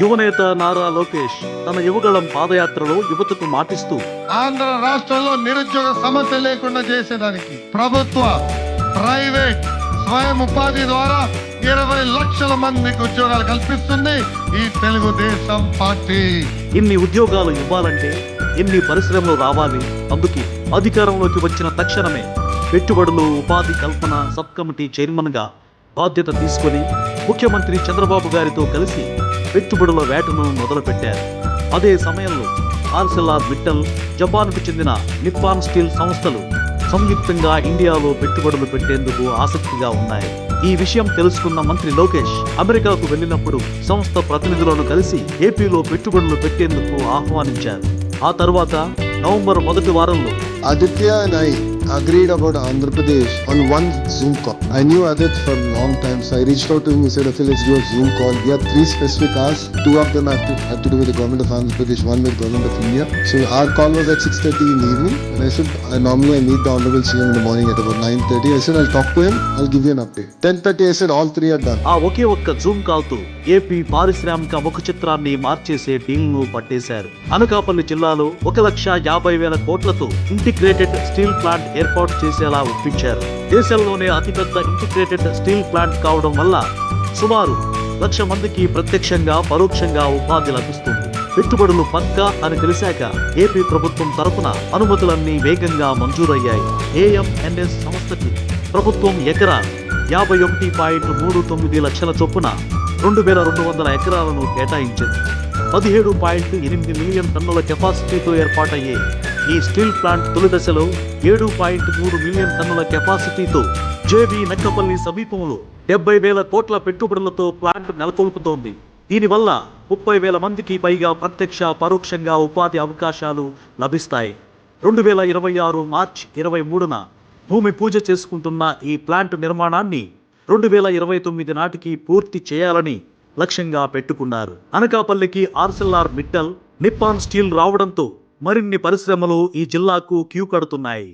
యువనేత నారా లోకేష్ తన యువగళం పాదయాత్రలో యువతకు మాటిస్తూ ఆంధ్ర రాష్ట్రంలో నిరుద్యోగ సమస్య లేకుండా చేసేదానికి ప్రభుత్వ ప్రైవేట్ స్వయం ఉపాధి ద్వారా 20 లక్షల మందికి ఉద్యోగాలు కల్పిస్తుంది ఈ తెలుగుదేశం పార్టీ. ఇన్ని ఉద్యోగాలు ఇవ్వాలంటే ఎన్ని పరిశ్రమలు రావాలి. అందుకే అధికారంలోకి వచ్చిన తక్షణమే పెట్టుబడులు ఉపాధి కల్పన సబ్ కమిటీ చైర్మన్ గా బాధ్యత తీసుకొని ముఖ్యమంత్రి చంద్రబాబు గారితో కలిసి పెట్టుబడుల వేటను మొదలుపెట్టారు. అదే సమయంలో ఆర్సెల్ఆర్ మిట్టల్, జపాన్కు చెందిన నిప్పాన్ స్టీల్ సంస్థలు సంయుక్తంగా ఇండియాలో పెట్టుబడులు పెట్టేందుకు ఆసక్తిగా ఉన్నాయి. ఈ విషయం తెలుసుకున్న మంత్రి లోకేష్ అమెరికాకు వెళ్ళినప్పుడు సంస్థ ప్రతినిధులను కలిసి ఏపీలో పెట్టుబడులు పెట్టేందుకు ఆహ్వానించారు. ఆ తర్వాత నవంబర్ మొదటి వారంలో Aditya and I agreed about Andhra Pradesh on one Zoom call. I knew Adit for a long time, so I reached out to him. He said, okay, let's do a Zoom call. We have 3 specific hours. 2 of them have to do with the government of Andhra Pradesh, 1 with government of India. So our call was at 6:30 in the evening. And I said, normally I meet the Honorable CM in the morning at about 9:30. I said, I'll talk to him. I'll give you an update. 10:30, I said, all 3 are done. ఆ ఒకే ఒక్క Zoom call తో AP పారిశ్రామిక ముఖ చిత్రాన్ని మార్చేసే డీల్ను పట్టేశారు. అనకాపల్లి జిల్లాలో 1,50,000 కోట్లతో integrated steel plant ఏర్పాటు చేసేలా ఒప్పించారు. దేశంలోనే అతిపెద్ద ఇంటిగ్రేటెడ్ స్టీల్ ప్లాంట్ కావడం వల్ల సుమారు 1,00,000 మందికి ప్రత్యక్షంగా పరోక్షంగా ఉపాధి లభిస్తుంది. పెట్టుబడులు పక్కా అని తెలిసాక ఏపీ ప్రభుత్వం తరపున అనుమతులన్నీ వేగంగా మంజూరయ్యాయి. ఏఎంఎన్ఎస్ సంస్థకి ప్రభుత్వం ఎకరా 51.39 లక్షల చొప్పున 2,200 ఎకరాలను కేటాయించింది. 17.8 మిలియన్ టన్నుల కెపాసిటీతో ఏర్పాటయ్యే ఈ స్టీల్ ప్లాంట్ తొలి దశలో 7.3 మిలియన్ టన్నుల కెపాసిటీతో జేబీ నక్కపల్లి సమీపంలో 70,000 కోట్ల పెట్టుబడులతో ప్లాంట్ నెలకొల్పుతోంది. దీనివల్ల 30,000 మందికి పైగా ప్రత్యక్ష పరోక్షంగా ఉపాధి అవకాశాలు లభిస్తాయి. 2026 మార్చి 23న భూమి పూజ చేసుకుంటున్న ఈ ప్లాంట్ నిర్మాణాన్ని 2029 నాటికి పూర్తి చేయాలని లక్ష్యంగా పెట్టుకున్నారు. అనకాపల్లికి ఆర్సెల్ఆర్ మిట్టల్, నిప్పాన్ స్టీల్ రావడంతో మరిన్ని పరిశ్రమలు ఈ జిల్లాకు క్యూ కడుతున్నాయి.